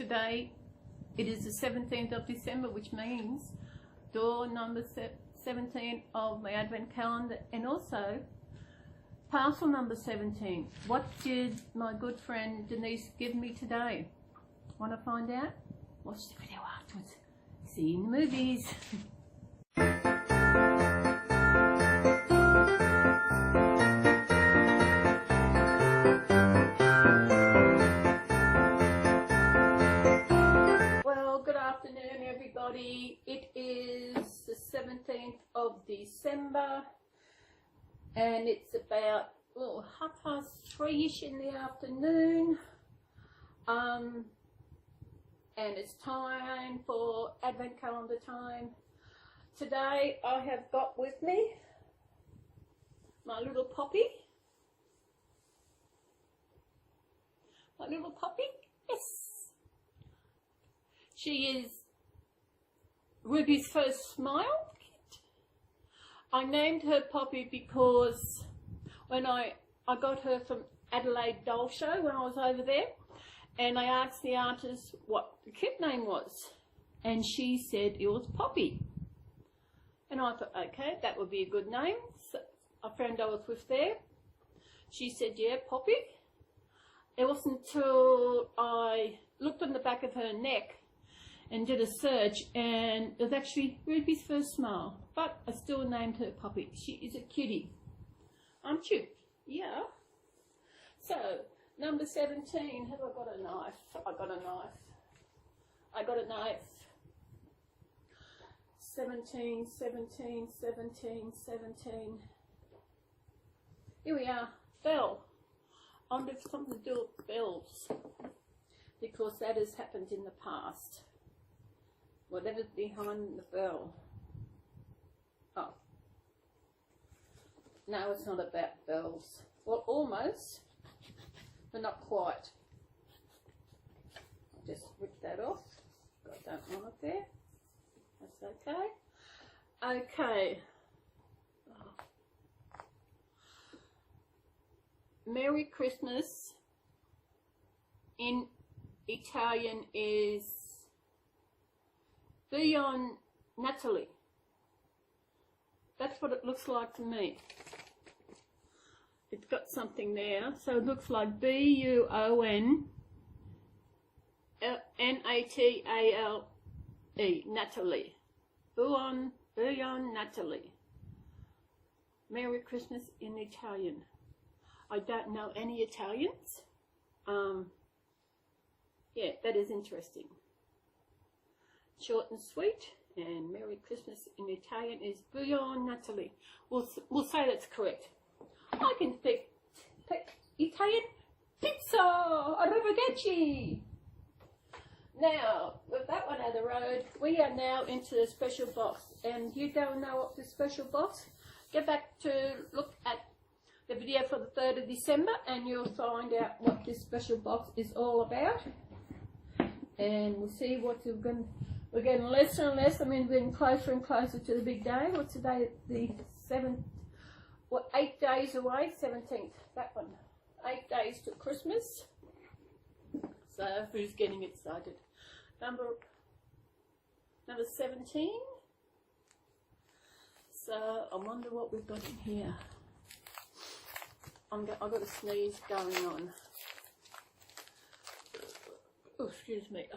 Today it is the 17th of December, which means door number 17 of my Advent calendar, and also parcel number 17. What did my good friend Denise give me today? Want to find out? Watch the video afterwards. See you in the movies. Well, good afternoon everybody. It is the 17th of December and it's about 3:30ish in the afternoon. And it's time for Advent calendar time. Today I have got with me my little Poppy. My little Poppy, yes. She is Ruby's first smile. I named her Poppy because when I got her from Adelaide Doll Show when I was over there, and I asked the artist what the kit name was, and she said it was Poppy. And I thought, okay, that would be a good name. So a friend I was with there, she said, yeah, Poppy. It wasn't until I looked on the back of her neck and did a search, and it was actually Ruby's first smile, but I still named her Poppy. She is a cutie, aren't you? Yeah. So, number 17, have I got a knife? I got a knife. I got a knife. 17, 17, 17, 17. Here we are, bell. I wonder if something to do with bells, because that has happened in the past. Whatever's behind the bell. Oh. No, it's not about bells. Well, almost, but not quite. I'll just rip that off. I don't want it there. That's okay. Okay. Oh. Merry Christmas in Italian is Buon Natale. That's what it looks like to me. It's got something there, so it looks like B-U-O-N N-A-T-A-L-E, Natalie. Buon Natale. Merry Christmas in Italian. I don't know any Italians. Yeah, that is interesting. Short and sweet, and Merry Christmas in Italian is Buon Natale. We'll say that's correct. I can speak Italian. Pizza! Arrivederci! Now, with that one out of the road, we are now into the special box. And you don't know what the special box? Get back to look at the video for the 3rd of December and you'll find out what this special box is all about. And we'll see what we're getting less and less. I mean, we're getting closer and closer to the big day. What's today? The 7th. 8 days away, 17th, that one. 8 days to Christmas. So who's getting excited? Number 17. So I wonder what we've got in here. I've got a sneeze going on. Oh, excuse me.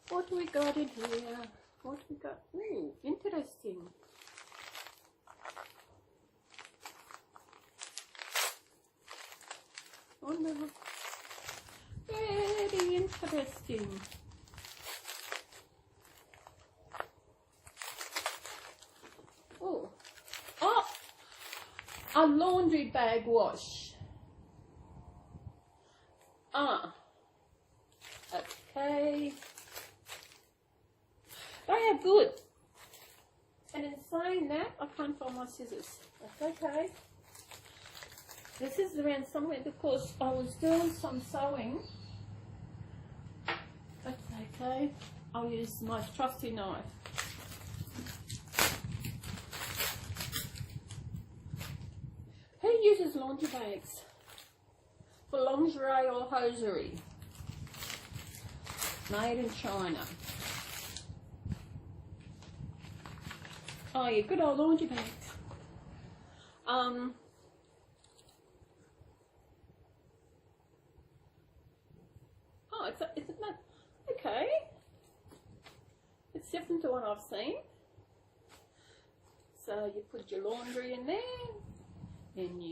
What do we got in here? What we got? Ooh, interesting. Wonderful. Very interesting. Oh, a laundry bag wash. Okay. They are good. And in saying that, I can't find my scissors. That's okay. The scissors are around somewhere because I was doing some sewing. That's okay. I'll use my trusty knife. Who uses laundry bags? for lingerie or hosiery. Made in China. Oh yeah, good old laundry bags. Oh, it's not okay. It's different to what I've seen. So you put your laundry in there, and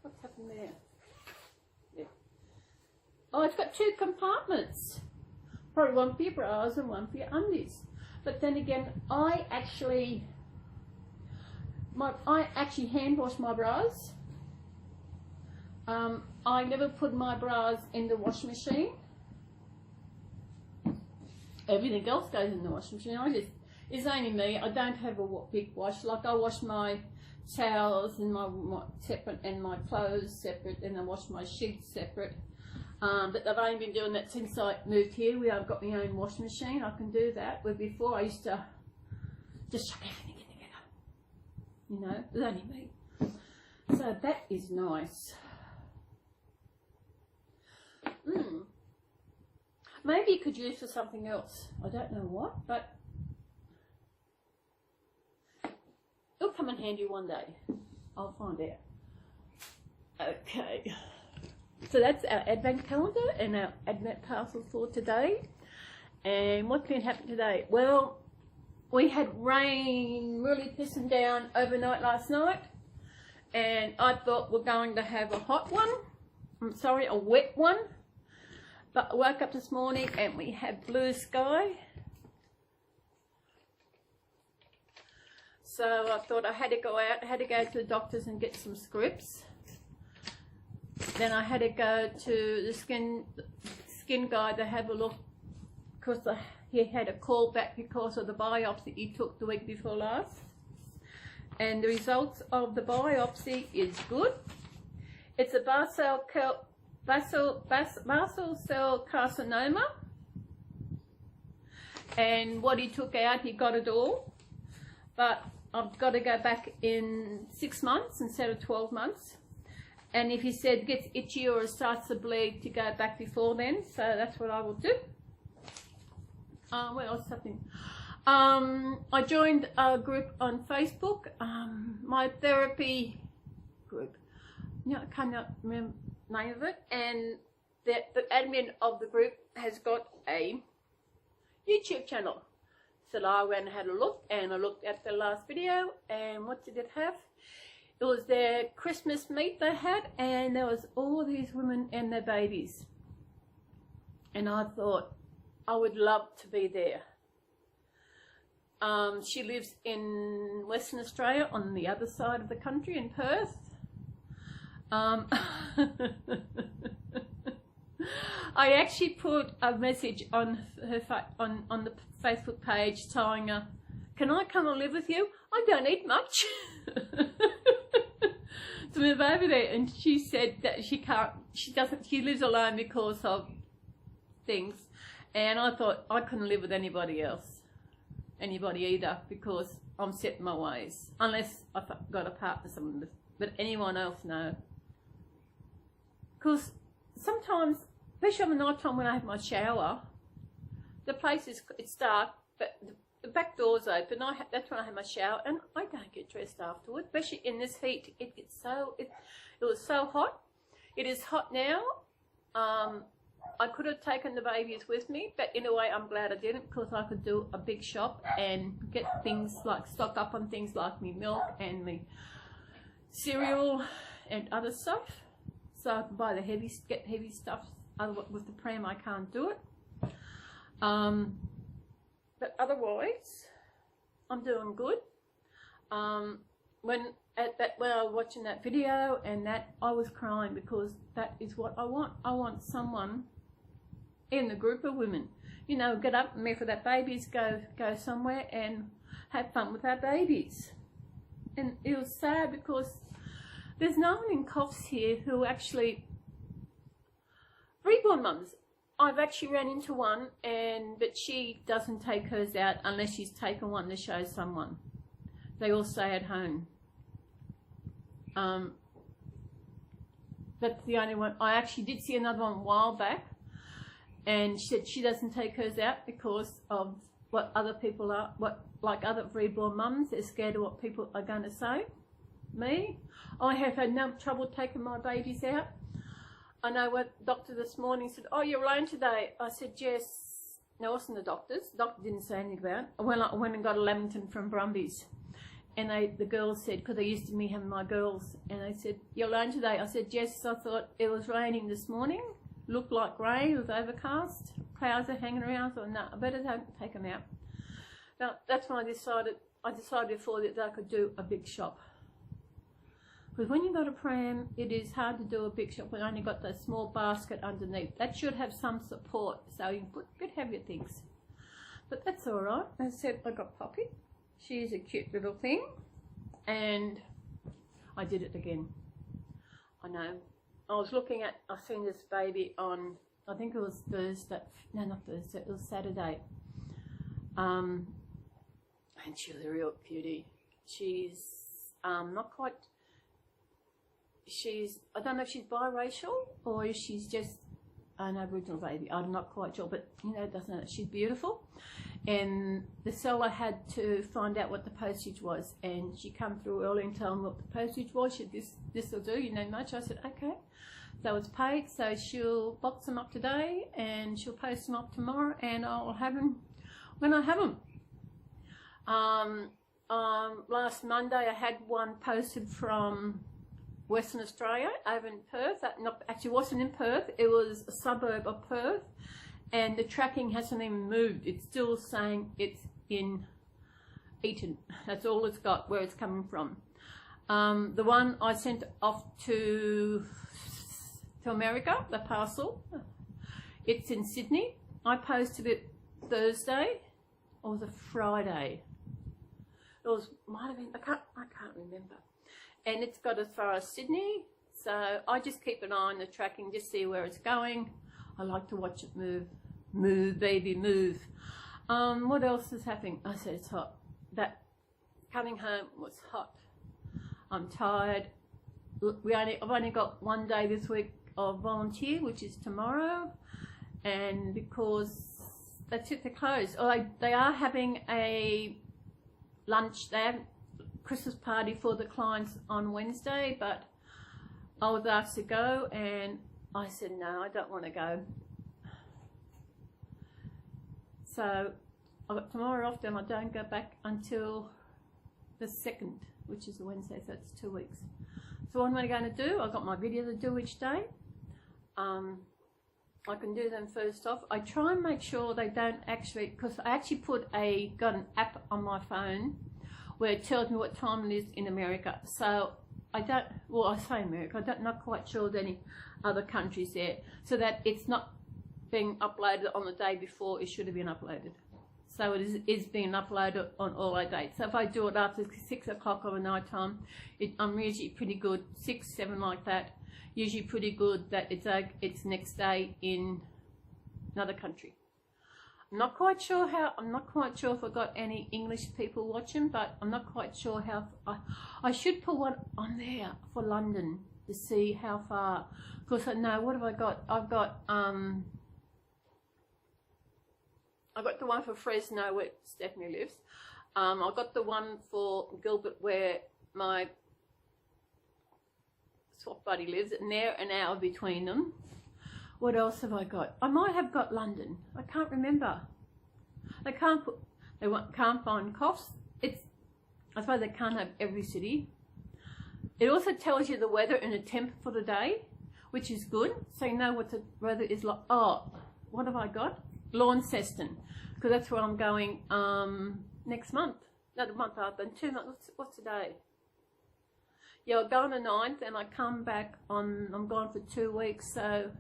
what's happened there? Yeah. Oh, it's got 2 compartments. Probably one for your bras and one for your undies. But then again, I actually hand wash my bras. I never put my bras in the washing machine. Everything else goes in the washing machine. It's only me. I don't have a big wash. Like I wash my towels and my separate, and my clothes separate, and I wash my sheets separate. But I've only been doing that since I moved here. I've got my own washing machine. I can do that. Where before I used to just chuck everything in together. You know, it's only me. So that is nice. Maybe you could use for something else. I don't know what, but it'll come in handy one day. I'll find out. Okay. So that's our advent calendar and our advent parcel for today. And what's been happening today? Well, we had rain really pissing down overnight last night. And I thought we're going to have a hot one. I'm sorry, a wet one. But I woke up this morning and we had blue sky. So I thought I had to go out. I had to go to the doctor's and get some scripts. Then I had to go to the skin guy to have a look, because he had a call back because of the biopsy he took the week before last. And the results of the biopsy is good. It's a basal cell carcinoma, and what he took out, he got it all, but I've got to go back in 6 months instead of 12 months, and if he said gets itchy or starts to bleed, to go back before then. So that's what I will do. What else happened? I joined a group on Facebook, my therapy group. I can't remember the name of it, and the admin of the group has got a YouTube channel. So I went and had a look, and I looked at the last video, and what did it have? It was their Christmas meet they had, and there was all these women and their babies. And I thought, I would love to be there. She lives in Western Australia, on the other side of the country, in Perth. I actually put a message on her on the Facebook page telling her, "Can I come and live with you? I don't eat much." To move over there, and she said that she can't. She lives alone because of things, and I thought I couldn't live with anybody either, because I'm set in my ways, unless I've got a partner, someone. But anyone else, no. Because sometimes, especially on the night time when I have my shower, the place it's dark, but the back door's open. That's when I have my shower, and I don't get dressed afterwards. Especially in this heat, it was so hot. It is hot now. I could have taken the babies with me, but in a way I'm glad I didn't, because I could do a big shop and get things like stock up on things like me milk and me cereal and other stuff. So I can buy get heavy stuff. With the pram I can't do it. But otherwise, I'm doing good. When I was watching that video and that, I was crying, because that is what I want. I want someone in the group of women, you know, get up and me for that babies, go somewhere and have fun with our babies. And it was sad because there's no one in Coffs here who actually, reborn mums. I've actually ran into one, but she doesn't take hers out unless she's taken one to show someone. They all stay at home. That's the only one. I actually did see another one a while back, and she said she doesn't take hers out because of what other people are, like other reborn mums, they're scared of what people are going to say. Me, I have had no trouble taking my babies out. I know what doctor this morning said, oh, you're alone today. I said, yes. No, it wasn't the doctors. The doctor didn't say anything about it. I went and got a Lamington from Brumbies. And the girls said, because they used to me having my girls, and they said, you're alone today? I said, yes. I thought it was raining this morning. Looked like rain. It was overcast. Clouds are hanging around. I thought, no, I better take them out. Now, that's when I decided before that I could do a big shop. Because when you've got a pram, it is hard to do a big shop when you only got that small basket underneath. That should have some support, so you can put a bit heavier things. But that's all right. As I said, I got Poppy. She's a cute little thing. And I did it again. I know. I've seen this baby on, I think it was Thursday. No, not Thursday. It was Saturday. And she was a real cutie. She's not quite... I don't know if she's biracial or if she's just an Aboriginal baby. I'm not quite sure, but you know, it doesn't matter. She's beautiful. And the seller had to find out what the postage was, and she come through early and told me what the postage was. She said, this will do, you know much. I said, okay. So it's paid, so she'll box them up today and she'll post them up tomorrow, and I'll have them when I have them. Last Monday I had one posted from Western Australia over in Perth. Actually wasn't in Perth, it was a suburb of Perth, and the tracking hasn't even moved. It's still saying it's in Eton. That's all it's got, where it's coming from. The one I sent off to America, the parcel, it's in Sydney. I posted it Thursday, or was it Friday? Might have been, I can't remember. And it's got as far as Sydney, so I just keep an eye on the tracking, just see where it's going. I like to watch it move. Move, baby, move. What else is happening? I said it's hot. That coming home was hot. I'm tired. I've only got one day this week of volunteer, which is tomorrow, and because that's it, they're closed. Oh, they are having a lunch. They have Christmas party for the clients on Wednesday, but I was asked to go and I said no, I don't want to go. So I've got tomorrow off, then I don't go back until the 2nd, which is a Wednesday, so it's 2 weeks. So what am I going to do? I've got my video to do each day. I can do them first off. I try and make sure they don't actually, because I actually got an app on my phone where it tells me what time it is in America. So I say America, I'm not quite sure of any other countries there, so that it's not being uploaded on the day before it should have been uploaded. So it is being uploaded on all our dates. So if I do it after 6 o'clock of a night time, I'm usually pretty good, 6, 7 like that, usually pretty good that it's next day in another country. I'm not quite sure if I've got any English people watching, but I'm not quite sure how. I should put one on there for London to see how far, because I know, what have I got? I've got the one for Fresno where Stephanie lives. I've got the one for Gilbert where my swap buddy lives, and they're an hour between them. What else have I got? I might have got London. I can't remember. They can't find costs. I suppose they can't have every city. It also tells you the weather and the temp for the day, which is good. So you know what the weather is like. Oh, what have I got? Launceston, because that's where I'm going next month. No, the month after, in 2 months. What's today? Yeah, I'll go on the 9th and I come back I'm gone for 2 weeks, so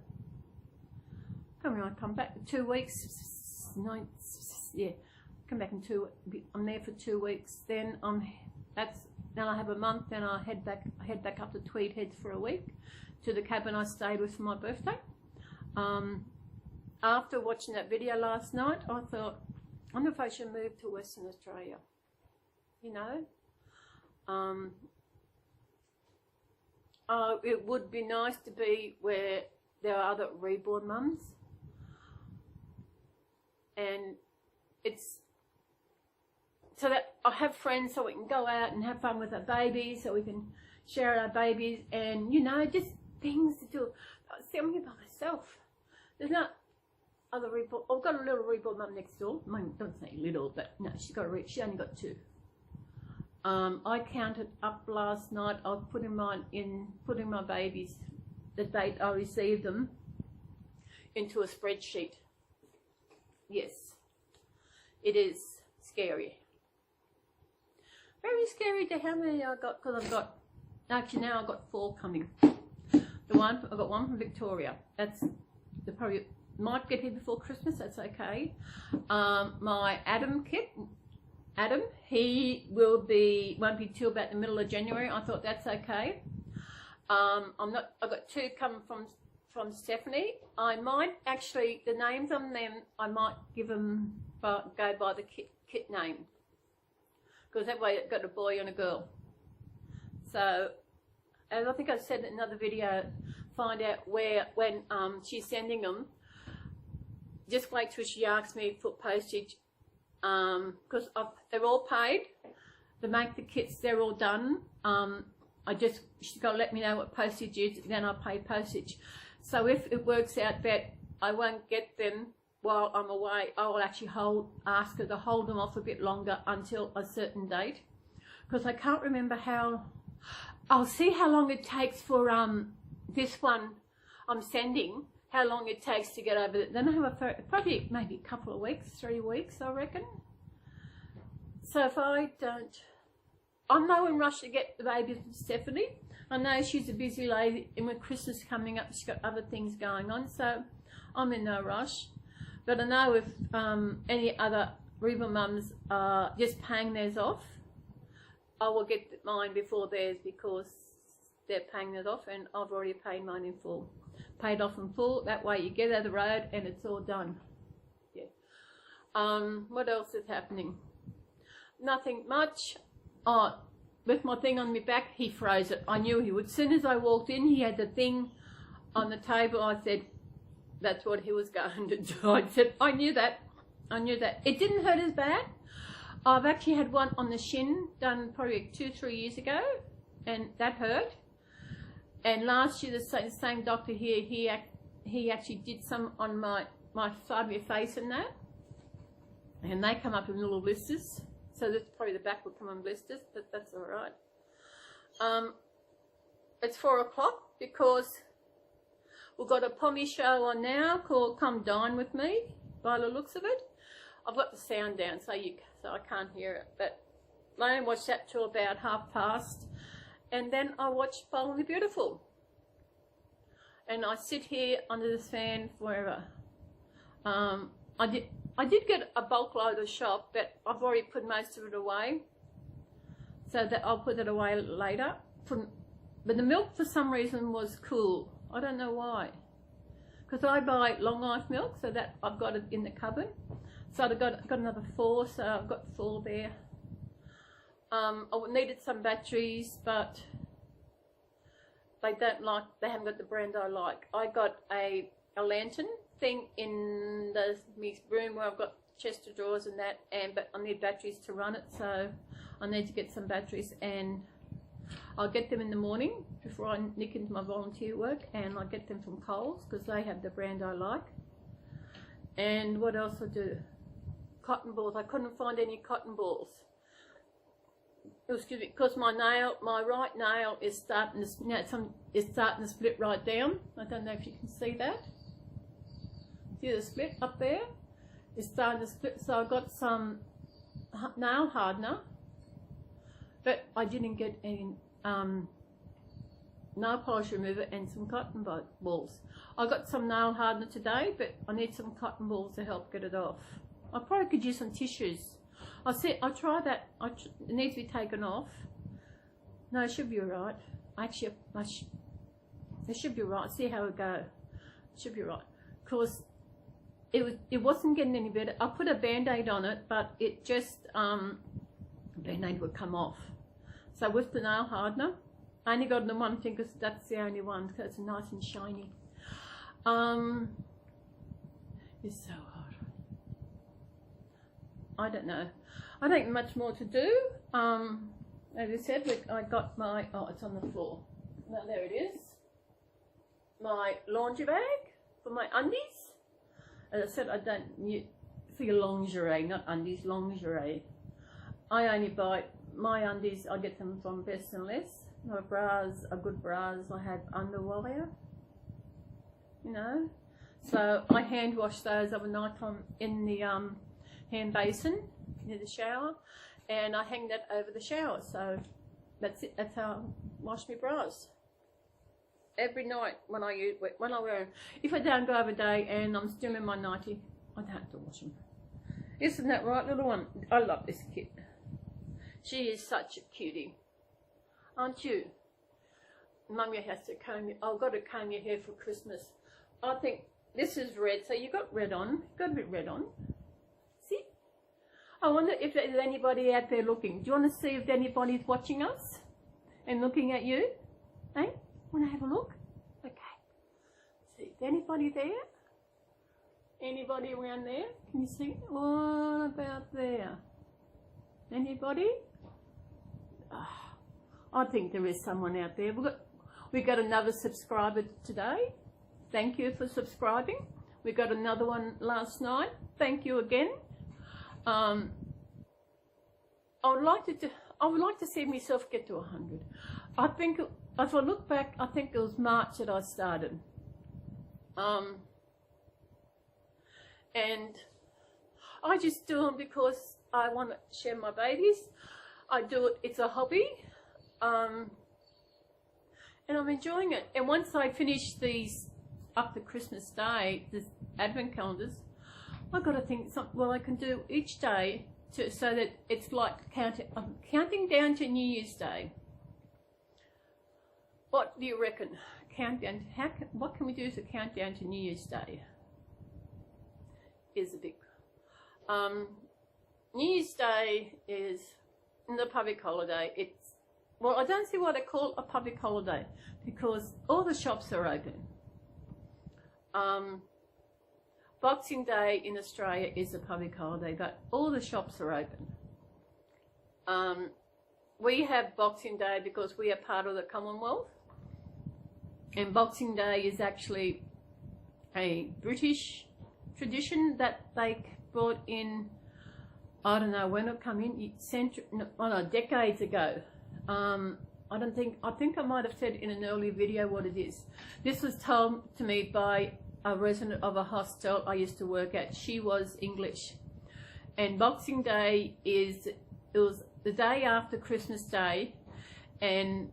I come back for 2 weeks, 9th, yeah, come back I'm there for 2 weeks, then then I have a month, then I head back up to Tweed Heads for a week, to the cabin I stayed with for my birthday. After watching that video last night, I thought, I wonder if I should move to Western Australia, you know. it would be nice to be where there are other reborn mums, and it's so that I have friends so we can go out and have fun with our babies, so we can share our babies, and you know, just things to do. See, I'm here by myself. There's not other reborn. I've got a little reborn mum next door. I mean, don't say little, but no, she only got 2. I counted up last night. I was putting my babies, the date I received them, into a spreadsheet. Yes, it is scary. Very scary to how many I got, because I've got, actually now I've got 4 coming. I've got 1 from Victoria. That's the probably might get here before Christmas. That's okay. My Adam kit. Adam, he won't be till about the middle of January. I thought that's okay. I've got 2 coming from Stephanie. I might actually, the names on them, I might give them, go by the kit name, because that way it got a boy and a girl. So, as I think I said in another video, find out when she's sending them. Just wait till she asks me for postage. Because they're all paid. They make the kits, they're all done. She's got to let me know what postage is, then I'll pay postage. So if it works out that I won't get them while I'm away, I will actually ask her to hold them off a bit longer until a certain date. Because I can't remember I'll see how long it takes for this one I'm sending, how long it takes to get over it. Then I have probably maybe a couple of weeks, 3 weeks, I reckon. So if I don't, I'm no in rush to get the baby from Stephanie. I know she's a busy lady, and with Christmas coming up, she's got other things going on, so I'm in no rush. But I know if any other reborn mums are just paying theirs off, I will get mine before theirs, because they're paying it off, and I've already paid mine in full. Paid off in full. That way you get out of the road and it's all done. Yeah. What else is happening? Nothing much. Oh, with my thing on my back, he froze it. I knew he would. As soon as I walked in, he had the thing on the table. I said, that's what he was going to do. I said, I knew that. I knew that. It didn't hurt as bad. I've actually had one on the shin done probably 2-3 years ago, and that hurt. And last year, the same doctor here, he actually did some on my side of my face and that, and they come up in little blisters. So that's probably the back will come in blisters, but that's all right. It's 4 o'clock because we've got a pommy show on now called Come Dine With Me, by the looks of it. I've got the sound down so I can't hear it, but I only watched that till about 1:30, and then I watch Bold and Beautiful. And I sit here under this fan forever. I did get a bulk load of shop, but I've already put most of it away, so that I'll put it away later. But the milk for some reason was cool. I don't know why. Because I buy long life milk, so that I've got it in the cupboard. So I've got another 4, so I've got 4 there. I needed some batteries, but they haven't got the brand I like. I got a lantern thing in the room where I've got chest of drawers and that, but I need batteries to run it, so I need to get some batteries, and I'll get them in the morning before I nick into my volunteer work, and I'll get them from Coles because they have the brand I like. And what else I do? Cotton balls. I couldn't find any cotton balls. Excuse me, because my right nail is starting to split right down. I don't know if you can see that. See the split up there? It's starting to split. So I got some nail hardener, but I didn't get any nail polish remover and some cotton balls. I got some nail hardener today, but I need some cotton balls to help get it off. I probably could use some tissues. I'll try that. It needs to be taken off. No, it should be alright. Actually, it should be right. See how it goes. It should be right. Because it wasn't getting any better. I put a band-aid on it, but it just, the band-aid would come off. So with the nail hardener, I only got the one thing because that's the only one, because it's nice and shiny. It's so hot. I don't know. I don't much more to do. As I said, I got my, oh, it's on the floor. No, there it is. My laundry bag for my undies. As I said, I don't use for your lingerie, not undies, lingerie. I only buy my undies, I get them from Best and Less. My bras are good bras. I have underwear, you know. So I hand wash those overnight in the hand basin near the shower, and I hang that over the shower. So that's it. That's how I wash my bras every night when I wear them. If I don't go over a day and I'm still in my nightie, I don't have to wash them. Isn't that right, little one? I love this kid. She is such a cutie, aren't you? Mummy has to comb your, I've got to comb your hair for Christmas. I think this is red, so you got red on, got a bit red on. See? I wonder if there's anybody out there looking. Do you want to see if anybody's watching us and looking at you? Hey, want to have a look? Okay. See, is anybody there? Anybody around there? Can you see? What about there? Anybody? Oh, I think there is someone out there. We got another subscriber today. Thank you for subscribing. We got another one last night. Thank you again. I would like to see myself get to 100. I think if I look back, I think it was March that I started. And I just do them because I want to share my babies. I do it, it's a hobby. And I'm enjoying it. And once I finish these up to Christmas Day, the advent calendars, I've got to think what I can do each day so that it's like I'm counting down to New Year's Day. What do you reckon? Countdown. What can we do to count down to New Year's Day? Is a big. New Year's Day is the public holiday. Well, I don't see why they call it a public holiday, because all the shops are open. Boxing Day in Australia is a public holiday, but all the shops are open. We have Boxing Day because we are part of the Commonwealth, and Boxing Day is actually a British tradition that they brought in, I don't know when it came in, decades ago. I think I might have said in an earlier video what it is. This was told to me by a resident of a hostel I used to work at. She was English. And Boxing Day was the day after Christmas Day, and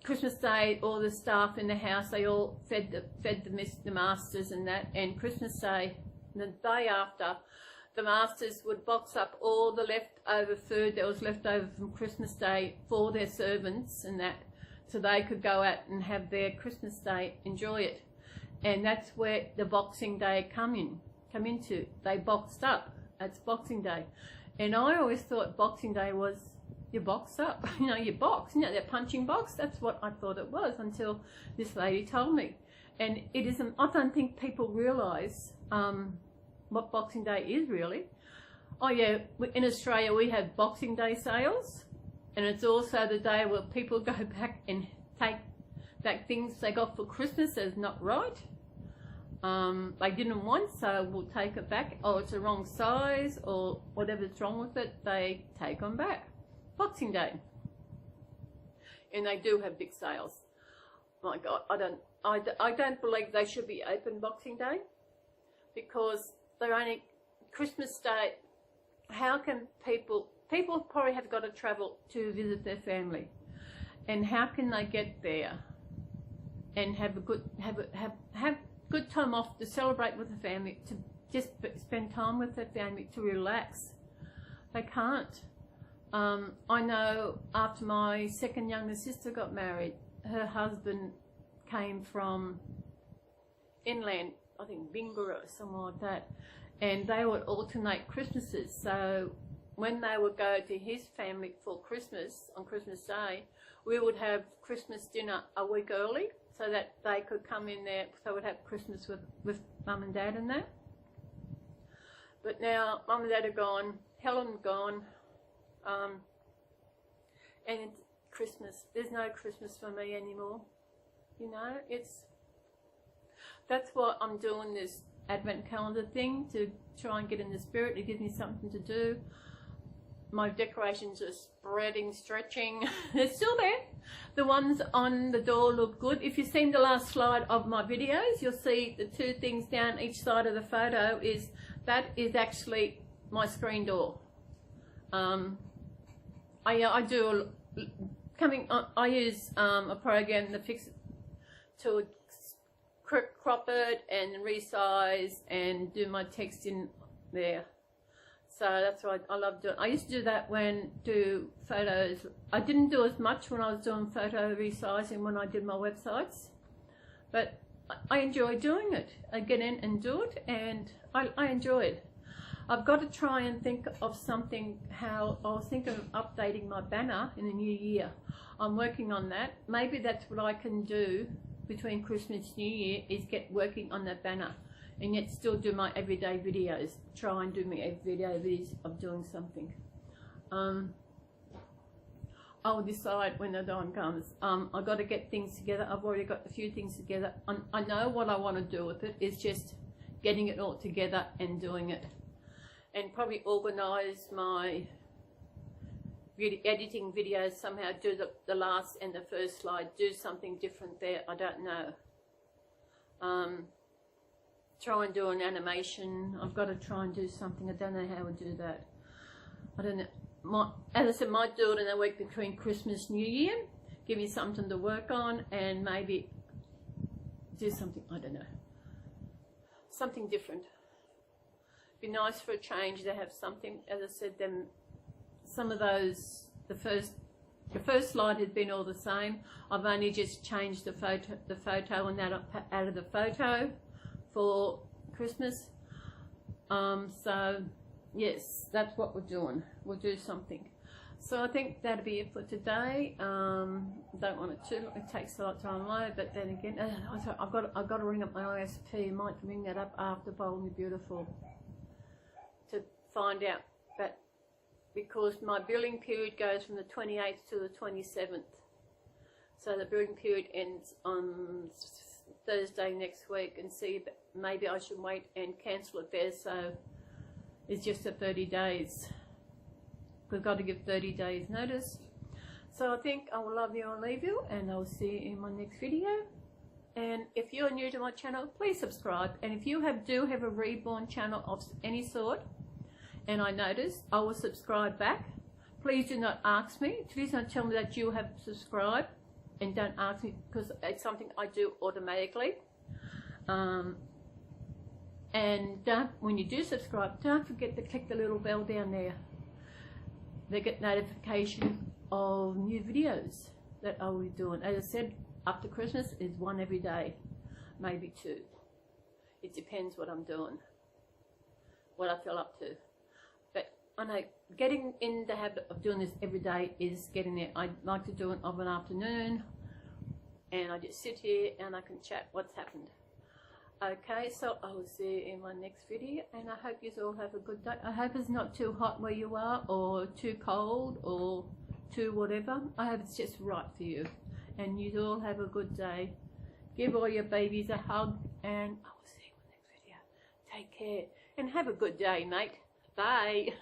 Christmas Day, all the staff in the house, they all fed the masters and that, and Christmas Day, the day after, the masters would box up all the leftover food that was left over from Christmas Day for their servants and that, so they could go out and have their Christmas Day, enjoy it. And that's where the Boxing Day come into. They boxed up. That's Boxing Day. And I always thought Boxing Day was you box up, you box, that punching box. That's what I thought it was until this lady told me. And it isn't, I don't think people realise what Boxing Day is really. Oh yeah, in Australia we have Boxing Day sales, and it's also the day where people go back and take back things they got for Christmas as not right. They didn't want, so we'll take it back. Oh, it's the wrong size or whatever's wrong with it, they take them back. Boxing Day. And they do have big sales. My God, I don't believe they should be open Boxing Day, because they're only Christmas Day. How can people probably have got to travel to visit their family, and how can they get there and have a good time off to celebrate with the family, to just spend time with their family, to relax? They can't. I know after my second youngest sister got married, her husband came from inland, I think Bingara or somewhere like that, and they would alternate Christmases. So when they would go to his family for Christmas, on Christmas Day, we would have Christmas dinner a week early so that they could come in there, so we'd have Christmas with Mum and Dad and that. But now Mum and Dad are gone, Helen's gone, and it's Christmas. There's no Christmas for me anymore. You know, that's why I'm doing this Advent calendar thing, to try and get in the spirit. It gives me something to do. My decorations are spreading, stretching. They're still there. The ones on the door look good. If you've seen the last slide of my videos, you'll see the two things down each side of the photo that is actually my screen door. I use a program that fixes to crop it and resize and do my text in there. So that's what I love doing. I used to do that do photos. I didn't do as much when I was doing photo resizing when I did my websites, but I enjoy doing it. I get in and do it, and I enjoy it. I've got to try and think of something, how I was thinking of updating my banner in the new year. I'm working on that. Maybe that's what I can do between Christmas and New Year, is get working on that banner and yet still do my everyday videos. Try and do my everyday videos of doing something. I'll decide when the time comes. I've got to get things together. I've already got a few things together. I know what I want to do with it. It's just getting it all together and doing it. And probably organise my editing videos somehow, do the last and the first slide, do something different there. I don't know. Try and do an animation. I've got to try and do something. I don't know how to do that. I don't know. As I said, might do it in the week between Christmas and New Year. Give me something to work on and maybe do something, I don't know. Something different. Be nice for a change to have something. As I said, some of those, the first slide has been all the same. I've only just changed the photo and that out of the photo for Christmas. So yes, that's what we're doing. We'll do something. So I think that'll be it for today. Don't want it to. It takes a lot of time away, but then again, I've got to ring up my ISP. Might ring that up after Bold and Beautiful to find out that, because my billing period goes from the 28th to the 27th. So the billing period ends on Thursday next week, and see if maybe I should wait and cancel it there, so it's just a 30 days. We've got to give 30 days notice. So I think I will love you and leave you, and I'll see you in my next video. And if you're new to my channel, please subscribe. And if you do have a Reborn channel of any sort, and I notice, I will subscribe back. Please do not ask me. Please don't tell me that you have subscribed, and don't ask me, because it's something I do automatically. And when you do subscribe, don't forget to click the little bell down there. They get notification of new videos that I will be doing. As I said, up to Christmas is one every day, maybe two. It depends what I'm doing, what I feel up to. But I know getting in the habit of doing this every day is getting there. I like to do it of an afternoon, and I just sit here and I can chat what's happened. Okay, so I will see you in my next video, and I hope you all have a good day. I hope it's not too hot where you are, or too cold, or too whatever. I hope it's just right for you, and you all have a good day. Give all your babies a hug, and I will see you in the next video. Take care, and have a good day, mate. Bye.